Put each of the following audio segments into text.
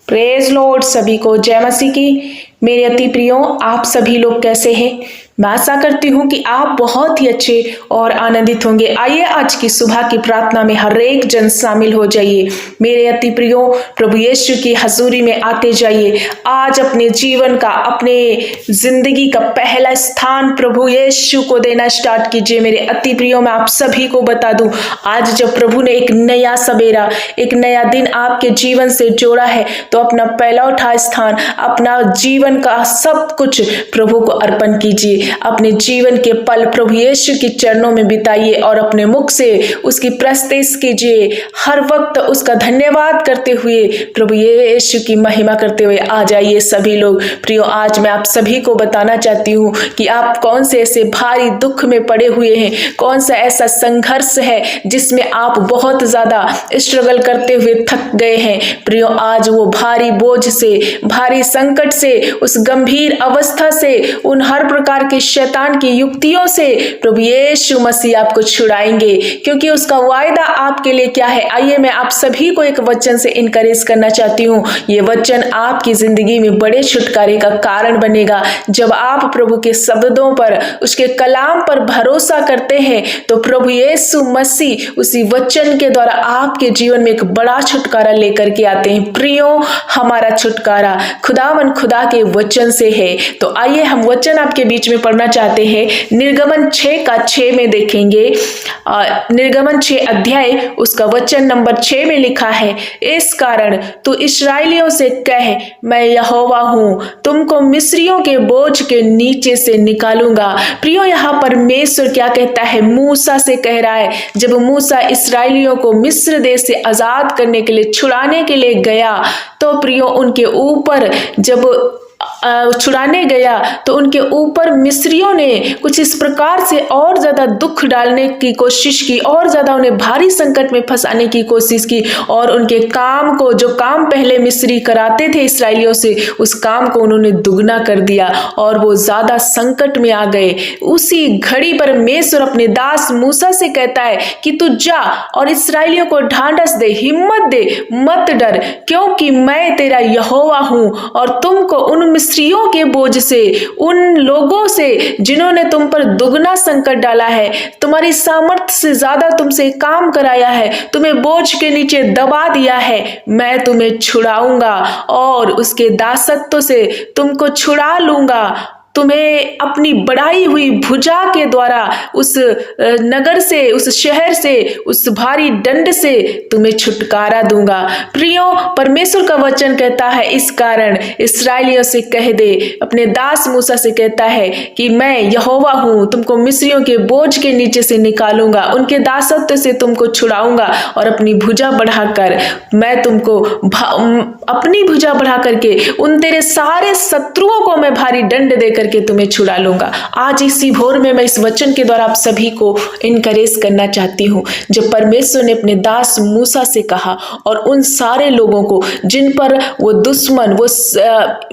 Praise Lord. सभी को जय मसीह की। मेरे अति प्रियो, आप सभी लोग कैसे हैं? मैं आशा करती हूँ कि आप बहुत ही अच्छे और आनंदित होंगे। आइए आज की सुबह की प्रार्थना में हर एक जन शामिल हो जाइए। मेरे अति प्रियो, प्रभु यीशु की हजूरी में आते जाइए। आज अपने जीवन का, अपने जिंदगी का पहला स्थान प्रभु यीशु को देना स्टार्ट कीजिए। मेरे अति प्रियो, मैं आप सभी को बता दूं, आज जब प्रभु ने एक नया सवेरा, एक नया दिन आपके जीवन से जोड़ा है, तो अपना पहला उठा स्थान, अपना जीवन का सब कुछ प्रभु को अर्पण कीजिए। अपने जीवन के पल प्रभु यीशु के चरणों में बिताइए और अपने मुख से उसकी प्रस्तुति कीजिए। हर वक्त उसका धन्यवाद करते हुए, प्रभु यीशु की महिमा करते हुए आ जाइए सभी लोग। प्रियो, आज मैं आप सभी को बताना चाहती हूँ कि आप कौन से ऐसे भारी दुख में पड़े हुए हैं, कौन सा ऐसा संघर्ष है जिसमें आप बहुत ज्यादा स्ट्रगल करते हुए थक गए हैं। प्रियो, आज वो भारी बोझ से, भारी संकट से, उस गंभीर अवस्था से, उन हर प्रकार के शैतान की युक्तियों से प्रभु यीशु मसीह आपको छुड़ाएंगे, क्योंकि उसका वायदा आपके लिए क्या है। आइए मैं आप सभी को एक वचन से इनकरेज करना चाहती हूँ। ये वचन आपकी जिंदगी में बड़े छुटकारे का कारण बनेगा। जब आप प्रभु के शब्दों पर, उसके कलाम पर भरोसा करते हैं, तो प्रभु यीशु मसीह उसी वचन के द्वारा आपके जीवन में एक बड़ा छुटकारा लेकर के आते हैं। प्रियो, हमारा छुटकारा खुदावन खुदा के वचन से है। तो आइए हम वचन आपके बीच में पढ़ना चाहते हैं। निर्गमन 6 में देखेंगे। निर्गमन 6 अध्याय उसका वचन नंबर 6 में लिखा है, इस कारण तू इस्राएलियों से कह, मैं यहोवा हूं, तुमको मिस्रियों के बोझ के नीचे से निकालूंगा। प्रियो, यहाँ परमेश्वर क्या कहता है? मूसा से कह रहा है। जब मूसा इस्राएलियों को मिस्र देश से आजाद करने के लिए, छुड़ाने के लिए गया, तो प्रियो उनके ऊपर जब छुड़ाने गया, तो उनके ऊपर मिस्रियों ने कुछ इस प्रकार से और ज्यादा दुख डालने की कोशिश की, और ज्यादा उन्हें भारी संकट में फंसाने की कोशिश की, और उनके काम को, जो काम पहले मिस्री कराते थे इसराइलियों से, उस काम को उन्होंने दुगना कर दिया और वो ज्यादा संकट में आ गए। उसी घड़ी परमेश्वर अपने दास मूसा से कहता है कि तू जा और इसराइलियों को ढांढस दे, हिम्मत दे, मत डर, क्योंकि मैं तेरा यहोवा हूं और तुमको उन मिस्रियों के बोझ से, उन लोगों से जिन्होंने तुम पर दुगना संकट डाला है, तुम्हारी सामर्थ्य से ज्यादा तुमसे काम कराया है, तुम्हें बोझ के नीचे दबा दिया है, मैं तुम्हें छुड़ाऊंगा और उसके दासत्व से तुमको छुड़ा लूंगा। तुम्हें अपनी बढ़ाई हुई भुजा के द्वारा उस नगर से, उस शहर से, उस भारी दंड से तुम्हें छुटकारा दूंगा। प्रियो, परमेश्वर का वचन कहता है, इस कारण इस्राएलियों से कह दे, अपने दास मूसा से कहता है कि मैं यहोवा हूं, तुमको मिस्रियों के बोझ के नीचे से निकालूंगा, उनके दासत्व से तुमको छुड़ाऊंगा और अपनी भुजा बढ़ाकर मैं तुमको अपनी भुजा बढ़ा करके उन तेरे सारे शत्रुओं को मैं भारी दंड देकर के तुम्हें छुड़ा लूंगा। आज इसी भोर में मैं इस वचन के द्वारा आप सभी को इनकरेज करना चाहती हूँ। जब परमेश्वर ने अपने दास मूसा से कहा और उन सारे लोगों को जिन पर वो दुश्मन, वो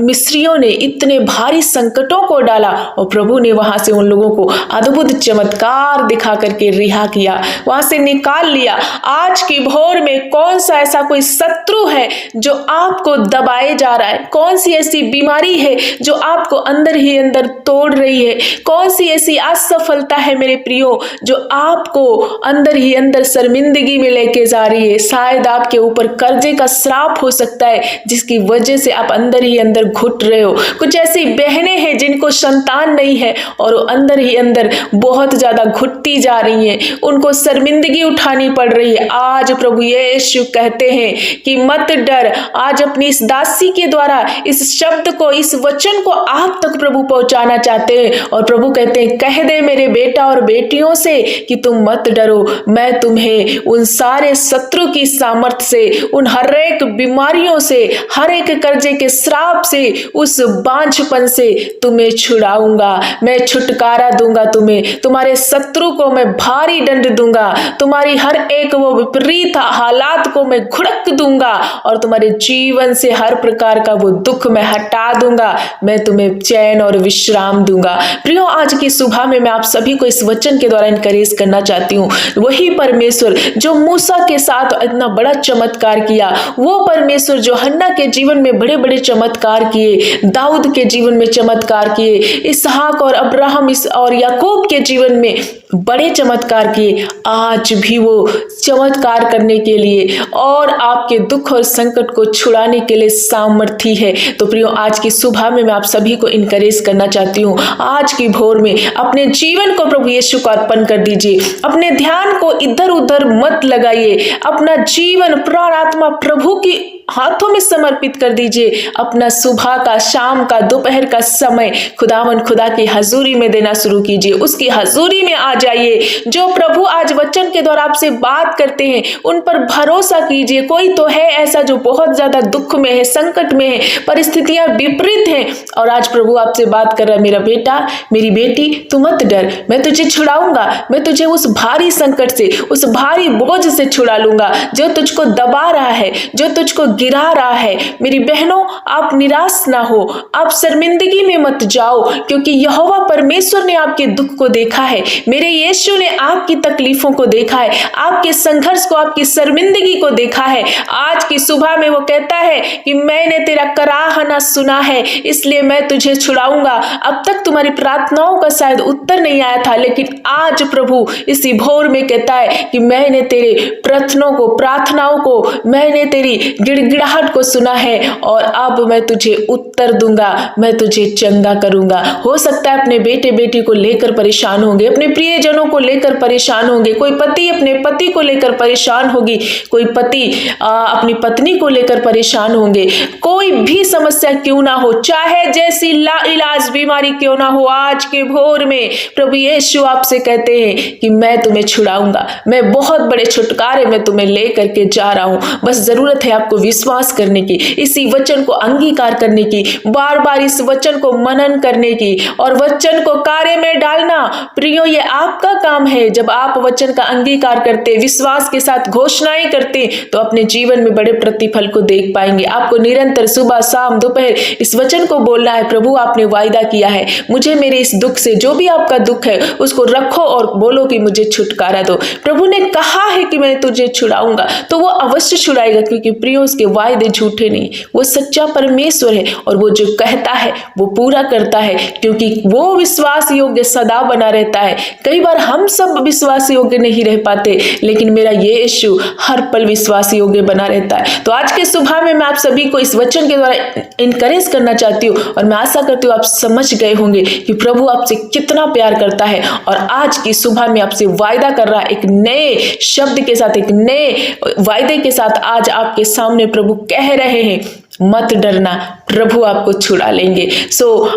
मिस्रियों ने इतने भारी संकटों को डाला, और प्रभु ने वहां से उन लोगों को अद्भुत चमत्कार दिखा करके रिहा किया, वहां से निकाल लिया। आज की भोर में कौन सा ऐसा कोई शत्रु है जो आपको दबाए जा रहा है? कौन सी ऐसी बीमारी है जो आपको अंदर ही अंदर तोड़ रही है? कौन सी ऐसी असफलता है मेरे प्रियो जो आपको अंदर ही अंदर शर्मिंदगी में लेके जा रही है? शायद आपके ऊपर कर्जे का श्राप हो सकता है, जिसकी वजह से आप अंदर ही अंदर घुट रहे हो। कुछ ऐसी बहनें हैं जिनको संतान नहीं है और वो अंदर ही अंदर बहुत ज्यादा घुटती जा रही हैं, उनको शर्मिंदगी उठानी पड़ रही है। आज प्रभु यीशु कहते हैं कि मत डर। आज अपनी इस दासी के द्वारा इस शब्द को, इस वचन को आप तक प्रभु पहुंचाना चाहते हैं, और प्रभु कहते हैं, कह दे मेरे बेटा और बेटियों से कि तुम मत डरो, मैं तुम्हें उन सारे शत्रु की सामर्थ से, उन हर एक बीमारियों से, हर एक कर्जे के श्राप से, उस बांझपन से तुम्हें छुड़ाऊंगा, मैं छुटकारा दूंगा तुम्हें, तुम्हारे शत्रु को मैं भारी दंड दूंगा, तुम्हारी हर एक वो विपरीत हालात को मैं घुड़क दूंगा और तुम्हारे जीवन से हर प्रकार का वो दुख मैं हटा दूंगा। मैं तुम्हें चैन और और विश्राम दूंगा। प्रियो, आज की सुबह में मैं आप सभी को इस वचन के द्वारा इनकरेज करना चाहती हूँ। वही परमेश्वर जो मूसा के साथ इतना बड़ा चमत्कार किया, वो परमेश्वर जो हन्ना के जीवन में बड़े बड़े चमत्कार किए, दाऊद के जीवन में चमत्कार किए, इसहाक और अब्राहम और याकूब के जीवन में बड़े चमत्कार किए, आज भी वो चमत्कार करने के लिए और आपके दुख और संकट को छुड़ाने के लिए सामर्थी है। तो प्रियो, आज की सुबह में मैं आप सभी को इनकरेज करना चाहती हूँ। आज की भोर में अपने जीवन को प्रभु यीशु को अर्पण कर दीजिए। अपने ध्यान को इधर उधर मत लगाइए। अपना जीवन प्राण आत्मा प्रभु की हाथों में समर्पित कर दीजिए। अपना सुबह का, शाम का, दोपहर का समय खुदावन खुदा की हजूरी में देना शुरू कीजिए। उसकी हजूरी में आ जाइए। जो प्रभु आज वचन के द्वारा आपसे बात करते हैं, उन पर भरोसा कीजिए। कोई तो है ऐसा जो बहुत ज्यादा दुख में है, संकट में है, परिस्थितियां विपरीत हैं, और आज प्रभु आपसे बात कर रहा है, मेरा बेटा, मेरी बेटी, तू मत डर, मैं तुझे छुड़ाऊंगा। मैं तुझे उस भारी संकट से, उस भारी बोझ से छुड़ा लूंगा जो तुझको दबा रहा है, जो तुझको गिरा रहा है। मेरी बहनों, आप निराश ना हो, आप शर्मिंदगी में मत जाओ, क्योंकि यहोवा परमेश्वर ने आपके दुख को देखा है। मेरे यीशु ने आपकी तकलीफों को देखा है, आपके संघर्ष को, आपकी शर्मिंदगी को देखा है। आज की सुबह में वो कहता है कि मैंने तेरा कराहना सुना है, इसलिए मैं तुझे छुड़ाऊंगा। अब तक तुम्हारी प्रार्थनाओं का शायद उत्तर नहीं आया था, लेकिन आज प्रभु इसी भोर में कहता है कि मैंने तेरे प्रार्थनाओं को, मैंने तेरी गिड़गिड़ाहट को सुना है, और अब मैं तुझे उत्तर दूंगा, मैं तुझे चंगा करूंगा। हो सकता है अपने बेटे बेटी को लेकर परेशान होंगे, अपने प्रियजनों को लेकर परेशान होंगे, कोई पति अपने पति को लेकर परेशान होगी, कोई पति अपनी पत्नी को लेकर परेशान होंगे। कोई भी समस्या क्यों ना हो, चाहे जैसी लाइलाज बीमारी क्यों ना हो, आज के भोर में प्रभु यीशु आपसे कहते हैं कि मैं तुम्हें छुड़ाऊंगा, मैं बहुत बड़े छुटकारे में तुम्हें लेकर के जा रहा हूं। बस जरूरत है आपको विश्वास करने की, इसी वचन को अंगीकार करने की, बार बार इस वचन को मनन करने की और वचन को कार्य में डालना। प्रियो, ये आपका काम है। जब आप वचन का अंगीकार करते, विश्वास के साथ घोषणाएं करते, तो अपने जीवन में बड़े प्रतिफल को देख पाएंगे। आपको निरंतर सुबह, शाम, दोपहर इस वचन को बोलना है, प्रभु आपने वायदा किया है, मुझे मेरे इस दुख से, जो भी आपका दुख है उसको रखो और बोलो कि मुझे छुटकारा दो। प्रभु ने कहा है कि मैं तुझे छुड़ाऊंगा, तो वो अवश्य छुड़ाएगा, क्योंकि प्रियो उसके वायदे झूठे नहीं, वो सच्चा परमेश्वर है, और वो जो कहता है वो पूरा करता है, क्योंकि वो विश्वास योग्य सदा बना रहता है। कई बार हम सब विश्वास योग्य नहीं रह पाते, लेकिन मेरा यीशु हर पल विश्वास योग्य बना रहता है। तो आज के सुबह में मैं आप सभी को इस वचन के द्वारा इनकरेज करना चाहती हूँ, और मैं आशा करती हूँ आप समझ गए होंगे कि प्रभु आपसे कितना प्यार करता है, और आज की सुबह में आपसे वायदा कर रहा है, एक नए शब्द के साथ, एक नए वायदे के साथ आज आपके सामने प्रभु कह रहे हैं, मत डरना, प्रभु आपको छुड़ा लेंगे।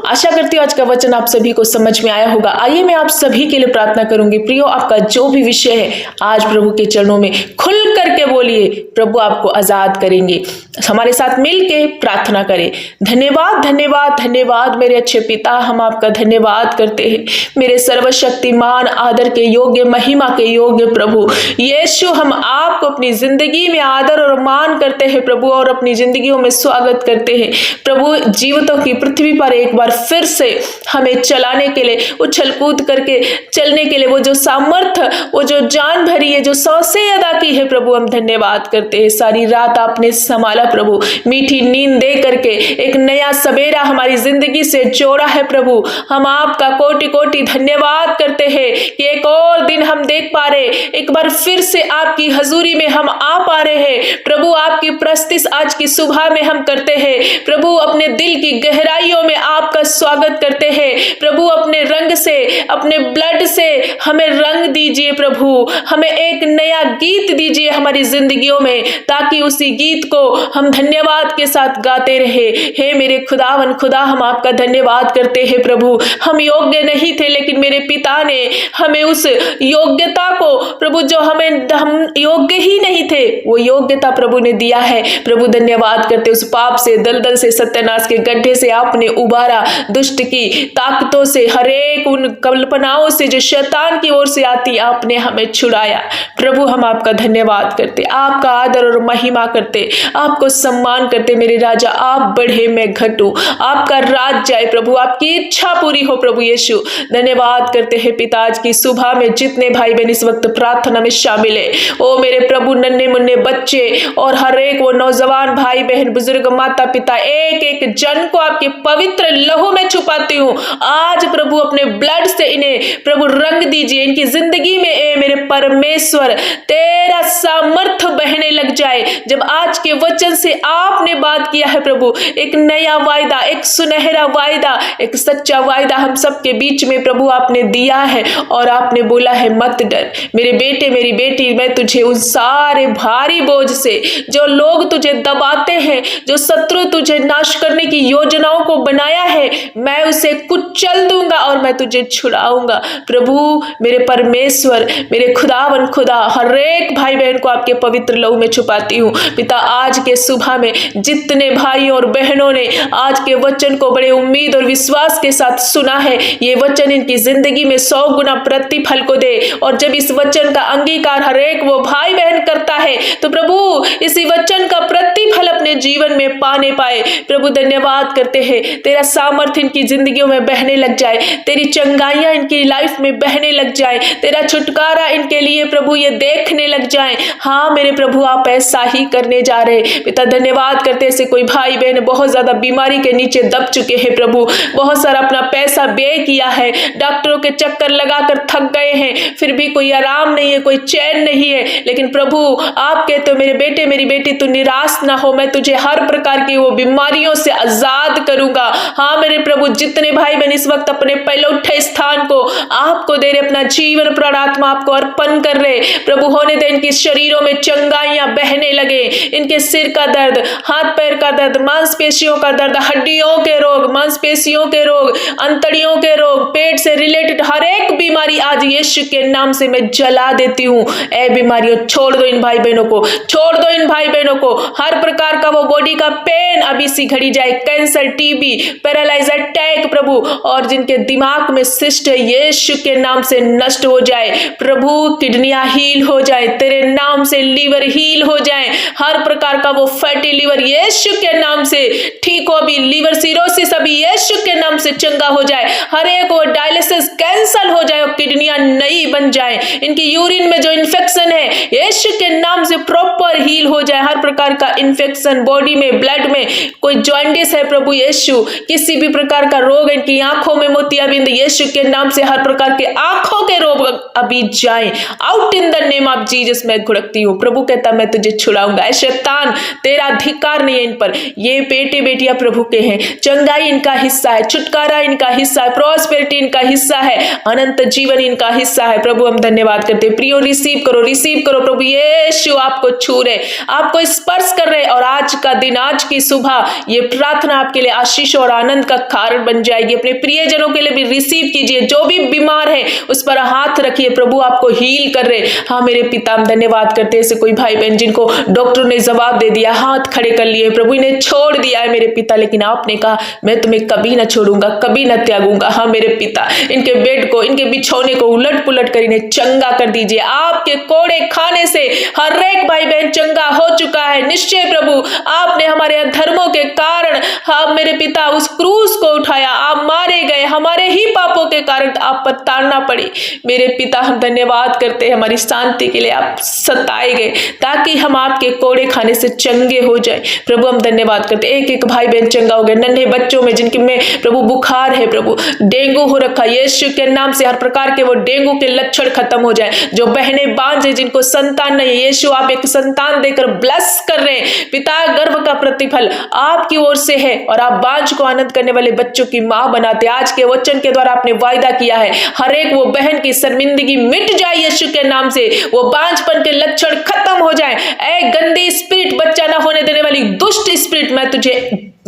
आशा करती हूँ आज का वचन आप सभी को समझ में आया होगा। आइए मैं आप सभी के लिए प्रार्थना करूंगी। प्रियो, आपका जो भी विषय है आज प्रभु के चरणों में खुल करके बोलिए, प्रभु आपको आजाद करेंगे। हमारे साथ मिलके प्रार्थना करें। धन्यवाद, धन्यवाद, धन्यवाद मेरे अच्छे पिता, हम आपका धन्यवाद करते हैं। मेरे सर्वशक्तिमान, आदर के योग्य, महिमा के योग्य प्रभु यीशु, हम आपको अपनी जिंदगी में आदर और मान करते हैं प्रभु, और अपनी जिंदगियों में स्वागत करते हैं प्रभु। जीवितों की पृथ्वी पर एक बार फिर से हमें चलाने के लिए, उछल कूद करके चलने के लिए वो जो सामर्थ्य, वो जो जान भरी है, जो सौसे अदा की है प्रभु, हम धन्यवाद करते हैं। सारी रात आपने संभाला प्रभु, मीठी नींद दे करके एक नया सवेरा हमारी जिंदगी से जोड़ा है प्रभु। हम आपका कोटि कोटि धन्यवाद करते हैं कि एक और दिन हम देख पा रहे, एक बार फिर से आपकी हजूरी में हम आ पा रहे हैं प्रभु। आपकी प्रस्तुति आज की सुबह में हम करते हैं प्रभु, अपने दिल की गहराइयों में आपका स्वागत करते हैं प्रभु। अपने रंग से, अपने ब्लड से हमें रंग दीजिए प्रभु, हमें एक नया गीत दीजिए हमारी जिंदगियों में, ताकि उसी गीत को हम धन्यवाद के साथ गाते रहे। हे मेरे खुदावन खुदा, हम आपका धन्यवाद करते हैं प्रभु। हम योग्य नहीं थे, लेकिन मेरे पिता ने हमें उस योग्यता को प्रभु, जो हम योग्य ही नहीं थे, वो योग्यता प्रभु ने दिया है प्रभु। धन्यवाद करते उस पाप से, दलदल से, सत्यानाश के गड्ढे से आपने उबारा, दुष्ट की ताकतों से, हर एक उन कल्पनाओं से जो शैतान की ओर से आती, आपने हमें छुड़ाया। प्रभु हम आपका धन्यवाद करते, आपका आदर और महिमा करते, आपको सम्मान करते। मेरे राजा आप बढ़े मैं घटूं, आपका राज जाए प्रभु, आपकी इच्छा पूरी हो प्रभु यीशु। धन्यवाद करते हैं पिता, आज की सुबह में जितने भाई बहन इस वक्त प्रार्थना में शामिल है, ओ मेरे प्रभु नन्हे मुन्ने बच्चे और हर एक वो नौजवान भाई बहन बुजुर्ग माता पिता, एक एक जन को आपके पवित्र लहू में छुपाती हूँ। आज प्रभु अपने ब्लड से इन्हें प्रभु रंग दीजिए, इनकी जिंदगी में ए मेरे परमेश्वर तेरा सामर्थ बहने लग जाए। जब आज के वचन से आपने बात किया है प्रभु, एक नया वायदा, एक सुनहरा वायदा, एक सच्चा वायदा हम सबके बीच में प्रभु आपने दिया है और आपने बोला है मत डर मेरे बेटे मेरी बेटी, मैं तुझे उन सारे भारी बोझ से, जो लोग तुझे दबाते हैं, जो शत्रु तुझे नाश करने की योजनाओं को बनाया है, मैं उसे कुचल दूंगा और मैं तुझे छुड़ाऊंगा। प्रभु मेरे परमेश्वर, मेरे खुदावन खुदा, हर एक भाई बहन को आपके पवित्र लहू में छुपाती हूँ पिता। आज के सुबह में जितने भाइयों और बहनों ने आज के वचन को बड़े उम्मीद और विश्वास के साथ सुना है, ये वचन इनकी जिंदगी में 100 गुना प्रतिफल को दे। और जब इस वचन का अंगीकार हर एक वो भाई बहन करता है तो प्रभु इसी वचन का प्रतिफल अपने जीवन में पाने पाए। प्रभु धन्यवाद करते हैं, तेरा सामर्थ्य इनकी जिंदगियों में बहने लग जाए, तेरी चंगाइयां इनकी लाइफ में बहने लग जाए, तेरा छुटकारा इनके लिए प्रभु ये देखने लग जाए। हाँ मेरे प्रभु आप ऐसा ही करने जा रहे पिता। धन्यवाद करते ऐसे कोई भाई बहन बहुत ज्यादा बीमारी के नीचे दब चुके हैं प्रभु, बहुत सारा अपना पैसा व्यय किया है, डॉक्टरों के चक्कर लगाकर थक गए हैं, फिर भी कोई आराम नहीं है, कोई चैन नहीं है। लेकिन प्रभु आप कहते हो मेरे बेटे मेरी बेटी तू निराश ना हो, मैं तुझे हर प्रकार की वो बीमारियों से आजाद करूंगा। हाँ मेरे प्रभु जितने भाई बहन इस वक्त अपने पहलौठे स्थान को आपको दे रहे, अपना जीवन प्राणात्मा आपको अर्पण कर रहे प्रभु, होने दे इनके शरीरों में चंगाइयां बहने लगे, इनके सिर का दर्द, हाथ पैर का दर्द, मांसपेशियों का दर्द, हड्डियों के रोग, मांसपेशियों के रोग, अंतड़ियों के रोग, पेट से रिलेटेड हर एक बीमारी आज यीशु के नाम से मैं जला देती हूँ। ए बीमारियों छोड़ दो इन भाई बहनों को, छोड़ दो इन भाई बहनों को, हर प्रकार का वो बॉडी का पेन अभी सी घड़ी जाए, कैंसर, टीबी, पैरालाइज, अटैक प्रभु, और जिनके दिमाग में सिस्ट है यीशु के नाम से नष्ट हो जाए प्रभु, किडनियां हील हो जाए तेरे नाम से, लीवर हील हो जाए, हर प्रकार का वो फैटी लीवर यीशु के नाम से ठीक हो, अभी लीवर सिरोसिस अभी यीशु के नाम से चंगा हो जाए, हर एक वो डायलिसिस कैंसल हो जाए और किडनियां नई बन जाए, इनकी यूरिन में जो इन्फेक्शन है यीशु के नाम से प्रॉपर हील हो जाए, हर प्रकार का इन्फेक्शन बॉडी में, ब्लड में, कोई जॉइंटिस है प्रभु यीशु, किसी भी प्रकार का रोग, इनकी आंखों में मोतियाबिंद यीशु के नाम से हर प्रकार के आंखों के रोग अभी जाए, out in the name of Jesus मैं घुड़कती हूँ। प्रभु कहता मैं तुझे छुड़ाऊंगा, ऐ शैतान तेरा अधिकार नहीं है इन पर, ये बेटे बेटियां प्रभु के हैं, चंगाई इनका हिस्सा है, छुटकारा इनका हिस्सा है, प्रॉस्पेरिटी इनका हिस्सा है, अनंत जीवन इनका हिस्सा है। प्रभु हम धन्यवाद करते हैं, प्रियो रिसीव करो प्रभु यीशु आपको छू रहे, आपको स्पर्श कर रहे, और आज का दिन, आज की सुबह ये प्रार्थना आपके लिए आशीष और आनंद का कारण बन जाएगी। अपने प्रियजनों के लिए भी रिसीव कीजिए, जो भी बीमार है उस पर हाथ रखिए, प्रभु आपको हील कर रहे। हाँ मेरे पिता हम धन्यवाद करते हैं ऐसे कोई भाई बहन जिनको डॉक्टर ने जवाब दे दिया, हाथ खड़े कर लिए, प्रभु इन्हें छोड़ दिया है मेरे पिता, लेकिन आपने कहा मैं तुम्हें कभी ना छोड़ूंगा, कभी ना त्यागूंगा। हाँ मेरे पिता इनके बेड को, इनके बिछौने को उलट पुलट कर इन्हें चंगा कर दीजिए, आपके कोड़े खाने से हर एक भाई बहन चंगा हो चुका है। निश्चय प्रभु आपने हमारे अधर्मों के कारण, हाँ मेरे पिता उस क्रूस को उठाया, आप मारे गए, हमारे ही पापों के कारण आप पर ताड़ना पड़ी। मेरे पिता हम धन्यवाद करते हैं, हमारी शांति के लिए आप सताए गए ताकि हम आपके कोड़े खाने से चंगे हो जाए। प्रभु हम धन्यवाद करते, एक एक भाई बहन चंगा हो गए, नन्हे बच्चों में जिनके में प्रभु बुखार है, प्रभु डेंगू हो रखा, यीशु के नाम से हर प्रकार के वो डेंगू के लक्षण खत्म हो जाए। जो बहनें बांझ है, जिनको संतान नहीं, यीशु आप एक संतान देकर ब्लेस कर रहे हैं पिता, गर्भ का प्रतिफल आपकी ओर से है और आप बांझ को आनंद करने वाले बच्चों की मां बनाते। आज के वचन के द्वारा आपने वायदा किया है, हर एक वो बहन की शर्मिंदगी मिट जाए यीशु के नाम से, वो बांझपन के लक्षण खत्म हो जाए। ऐ गंदी स्पिरिट, बच्चा ना होने देने वाली दुष्ट स्पिरिट, मैं तुझे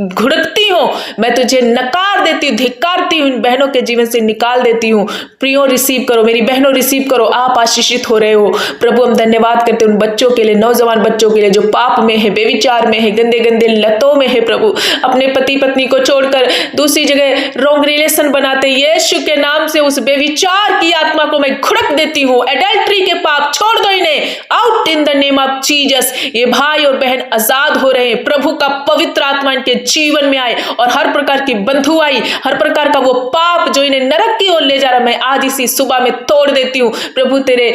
घुड़कती हूँ, मैं तुझे नकार देती हूँ, धिक्कारती हूँ, इन बहनों के जीवन से निकाल देती हूँ। प्रियो रिसीव करो, मेरी बहनों रिसीव करो, आप आशीषित हो रहे हो। प्रभु हम धन्यवाद करते हैं उन बच्चों के लिए, नौजवान बच्चों के लिए जो पाप में है, बेविचार में है, गंदे गंदे लतों में है। प्रभु अपने पति पत्नी को छोड़कर दूसरी जगह रॉन्ग रिलेशन बनाते, यीशु के नाम से उस बेविचार की आत्मा को मैं घुड़क देती हूँ। एडल्ट्री के पाप छोड़ दो इन्हें, out in the name of Jesus. ये भाई और बहन आजाद हो रहे हैं, प्रभु का पवित्र आत्मा इनके जीवन में आए और हर प्रकार की बंधुआई, हर प्रकार का वो पाप जो इन्हें नरक की ओर ले जा रहा, मैं आज इसी सुबह में तोड़ देती हूँ। प्रभु तेरे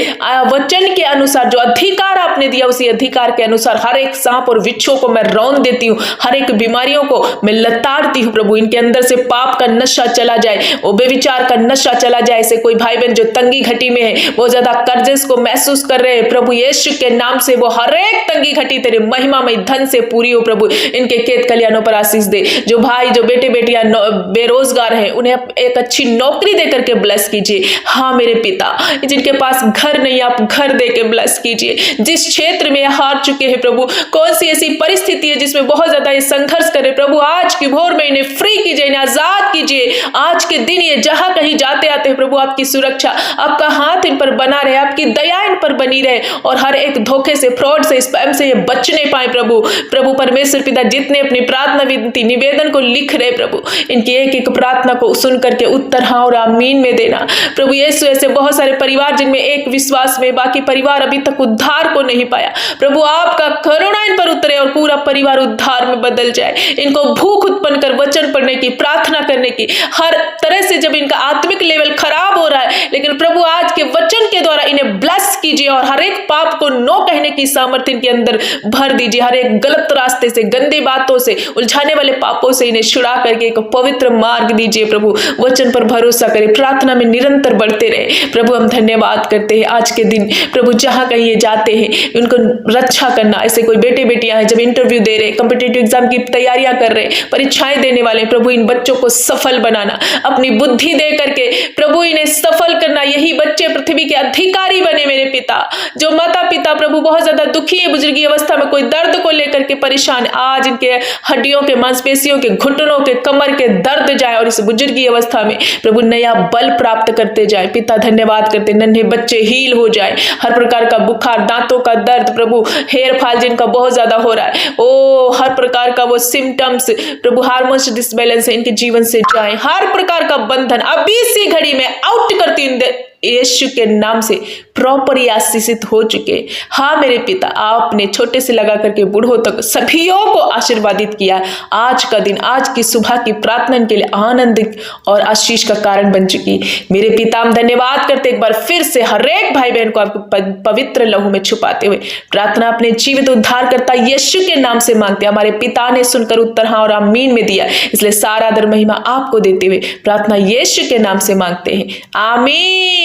वचन के अनुसार जो अधिकार आपने दिया, उसी अधिकार के अनुसार हर एक सांप और विच्छों को मैं रौंद देती हूँ, हर एक बीमारियों को मैं लताड़ती हूँ। प्रभु इनके अंदर से पाप का नशा चला जाए, वो बेविचार का नशा चला जाए। ऐसे कोई भाई बहन जो तंगी घटी में है, वो ज्यादा कर्जेस को महसूस कर रहे हैं, प्रभु यीशु के नाम से वो हर एक तंगी घटी तेरे महिमामय धन से पूरी हो। प्रभु इनके खेत खलियानों पर आशीष दे। जो भाई जो बेटे बेटियां बेरोजगार हैं, उन्हें एक अच्छी नौकरी दे करके ब्लेस कीजिए। हाँ मेरे पिता, जिनके पास घर नहीं, आप घर दे के ब्लेस कीजिए। जिस क्षेत्र में हार चुके हैं प्रभु, कौन सी ऐसी परिस्थिति है जिसमें बहुत ज्यादा ये संघर्ष करे, प्रभु आज की भोर में इन्हें फ्री कीजिए, इन्हें आजाद कीजिए। आज के दिन ये जहां कहीं जाते आते हैं प्रभु, आपकी सुरक्षा, आपका हाथ इन पर बना रहे, आपकी दया इन पर बनी रहे और हर एक धोखे से, फ्रॉड से, स्पैम से ये बचने पाए। प्रभु परमेश्वर पिता, जितने अपनी प्रार्थना विनती निवेदन को लिख रहे प्रभु, इनकी एक एक प्रार्थना को सुन करके उत्तर हाँ और आमीन में देना। प्रभु यीशु, ऐसे बहुत सारे परिवार जिनमें एक विश्वास में, बाकी परिवार अभी तक उद्धार को नहीं पाया, प्रभु आपका करुणा इन पर उतरे और पूरा परिवार उद्धार में बदल जाए। इनको भूख उत्पन्न कर वचन पढ़ने की, प्रार्थना करने की, हर तरह से जब इनका आत्मिक लेवल खराब हो रहा है, लेकिन प्रभु आज के वचन के द्वारा इन्हें ब्लेस कीजिए और हर एक पाप को नो कहने की सामर्थ्य इनके अंदर भर दीजिए। हर एक गलत रास्ते से, गंदी बातों से, उलझाने वाले पापों से इन्हें छुड़ा करके एक पवित्र मार्ग दीजिए। प्रभु वचन पर भरोसा करें, प्रार्थना में निरंतर बढ़ते रहे। प्रभु हम धन्यवाद करते हैं आज के दिन, प्रभु जहां कहीं ये जाते हैं उनको रक्षा करना। ऐसे कोई बेटे बेटियां हैं जब इंटरव्यू दे रहे, कॉम्पिटिटिव एग्जाम की तैयारियां कर रहे, परीक्षाएं देने वाले, प्रभु इन बच्चों को सफल बनाना, अपनी बुद्धि दे करके प्रभु इन्हें सफल करना। यही बच्चे पृथ्वी के अधिकारी बने मेरे पिता। जो माता पिता प्रभु बहुत ज्यादा दुखी है, बुजुर्गी अवस्था में कोई दर्द को लेकर के परेशान, आज इनके हड्डियों के, मांसपेशियों के, घुटनों के, कमर के दर्द जाए और इस बुजुर्गी अवस्था में प्रभु नया बल प्राप्त करते जाए। पिता धन्यवाद करते, नन्हे बच्चे हील हो जाए, हर प्रकार का बुखार, दांतों का दर्द, प्रभु हेयर फॉल जिनका बहुत ज्यादा हो रहा है, ओ हर प्रकार का वो सिम्टम्स, प्रभु हार्मोन्स डिसबैलेंस है, इनके जीवन से जाए। हर प्रकार का बंधन अभी इसी घड़ी में आउट करती हूं यीशु के नाम से। प्रॉपर आशीषित हो चुके। हाँ मेरे पिता, आपने छोटे से लगा करके बूढ़ों तक सभीयों को आशीर्वादित किया। आज का दिन, आज की सुबह की प्रार्थना के लिए आनंदित और आशीष का कारण बन चुकी। मेरे पिता हम धन्यवाद करते, एक बार फिर से हर एक भाई बहन को आपको पवित्र लहू में छुपाते हुए प्रार्थना अपने जीवित उद्धार करता यीशु के नाम से मांगते। हमारे पिता ने सुनकर उत्तर हाँ और आमीन में दिया, इसलिए सारा आदर महिमा आपको देते हुए प्रार्थना यीशु के नाम से मांगते हैं, आमीन।